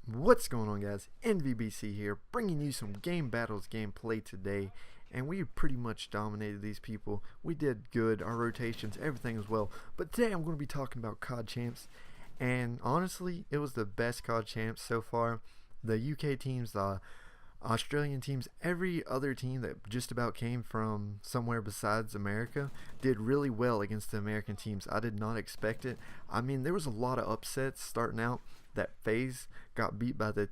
What's going on, guys? NVBC here, bringing you some game battles gameplay today, and we pretty much dominated these people. We did good, our rotations, everything as well. But today I'm going to be talking about COD Champs, and honestly, it was the best COD Champs so far. The UK teams, the Australian teams, every other team that just about came from somewhere besides America did really well against the American teams. I did not expect it. I mean, there was a lot of upsets starting out. That FaZe got beat by the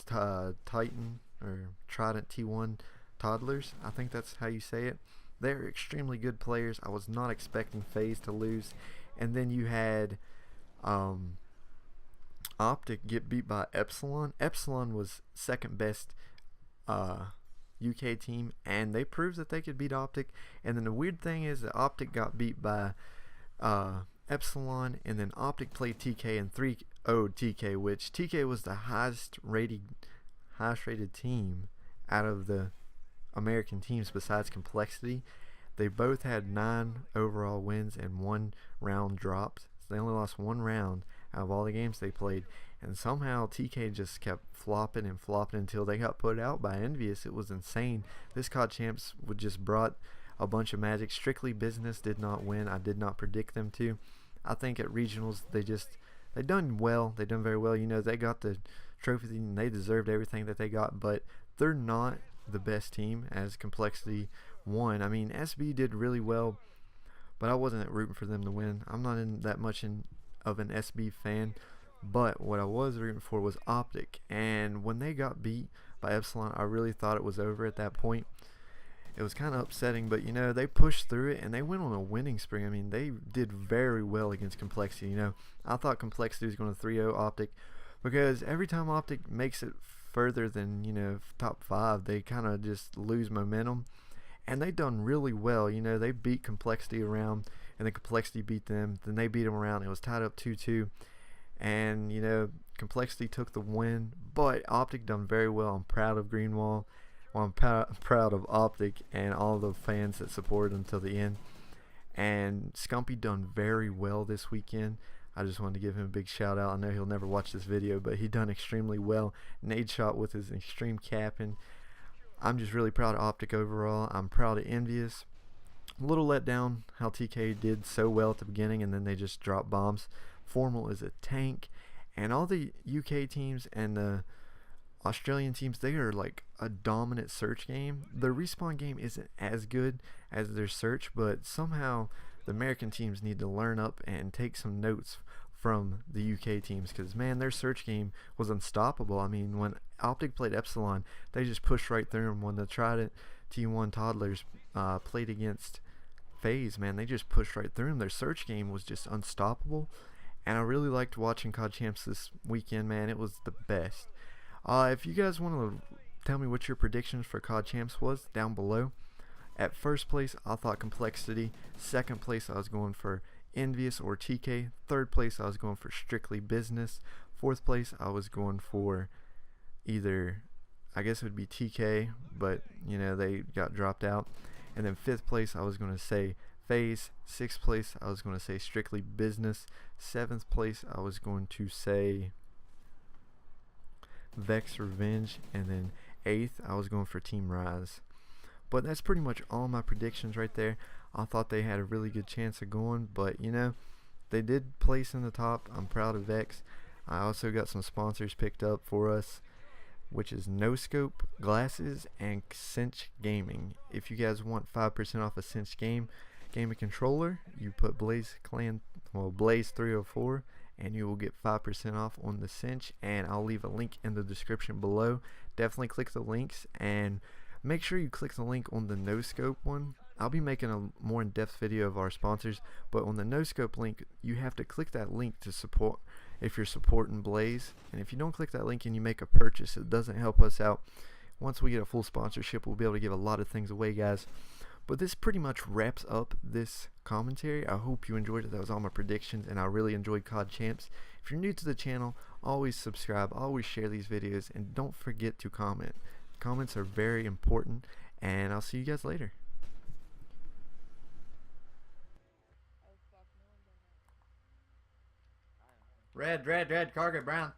Titan or Trident T1 Toddlers. I think that's how you say it. They're extremely good players. I was not expecting FaZe to lose. And then you had Optic get beat by Epsilon. Epsilon was second best UK team, and they proved that they could beat Optic. And then the weird thing is that Optic got beat by Epsilon, and then Optic played TK and 3-0 TK, which TK was the highest rated team out of the American teams besides Complexity. They both had 9 overall wins and 1 round dropped. So they only lost 1 round out of all the games they played, and somehow TK just kept flopping and flopping until they got put out by Envious. It was insane. This COD Champs would just brought a bunch of magic. Strictly Business did not win. I did not predict them to. I think at regionals they done well. They done very well. You know, they got the trophy and they deserved everything that they got, but they're not the best team as Complexity won. I mean, SB did really well, but I wasn't rooting for them to win. I'm not that much of an SB fan, but what I was rooting for was Optic, and when they got beat by Epsilon, I really thought it was over at that point. It was kind of upsetting, but you know, they pushed through it and they went on a winning spree. I mean, they did very well against Complexity. You know, I thought Complexity was going to 3-0 Optic, because every time Optic makes it further than, you know, top 5, they kind of just lose momentum. And they done really well. You know, they beat Complexity around, and then Complexity beat them. Then they beat them around. It was tied up 2-2. And, you know, Complexity took the win, but Optic done very well. I'm proud of Greenwall. Well, I'm proud of Optic and all the fans that supported them till the end. And Scumpy done very well this weekend. I just wanted to give him a big shout out. I know he'll never watch this video, but he done extremely well. Nade shot with his extreme capping. I'm just really proud of Optic overall. I'm proud of Envious. A little let down how TK did so well at the beginning, and then they just dropped bombs. Formal is a tank, and all the UK teams and the Australian teams, they are like a dominant search game. Their respawn game isn't as good as their search, but somehow the American teams need to learn up and take some notes from the UK teams, because man, their search game was unstoppable. I mean, when Optic played Epsilon, they just pushed right through them. When the Trident T1 Toddlers played against FaZe, man, they just pushed right through them. Their search game was just unstoppable, and I really liked watching COD Champs this weekend, man. It was the best. If you guys want to tell me what your predictions for COD Champs was, down below. At first place, I thought Complexity. Second place, I was going for Envious or TK. Third place, I was going for Strictly Business. Fourth place, I was going for either, I guess it would be TK, but you know, they got dropped out. And then fifth place, I was going to say FaZe. Sixth place, I was going to say Strictly Business. Seventh place, I was going to say Vex Revenge, and then 8th I was going for Team Rise. But that's pretty much all my predictions right there. I thought they had a really good chance of going, but you know, they did place in the top. I'm proud of Vex. I also got some sponsors picked up for us, which is No Scope Glasses and Cinch Gaming. If you guys want 5% off a Cinch gaming controller, you put Blaze 304 and you will get 5% off on the Cinch, and I'll leave a link in the description below. Definitely click the links, and make sure you click the link on the No Scope one. I'll be making a more in-depth video of our sponsors, but on the No Scope link, you have to click that link to support if you're supporting Blaze. And if you don't click that link and you make a purchase, it doesn't help us out. Once we get a full sponsorship, we'll be able to give a lot of things away, guys. But this pretty much wraps up this commentary. I hope you enjoyed it. That was all my predictions, and I really enjoyed COD Champs. If you're new to the channel, always subscribe, always share these videos, and don't forget to comment. Comments are very important, and I'll see you guys later. Red, cargo brown.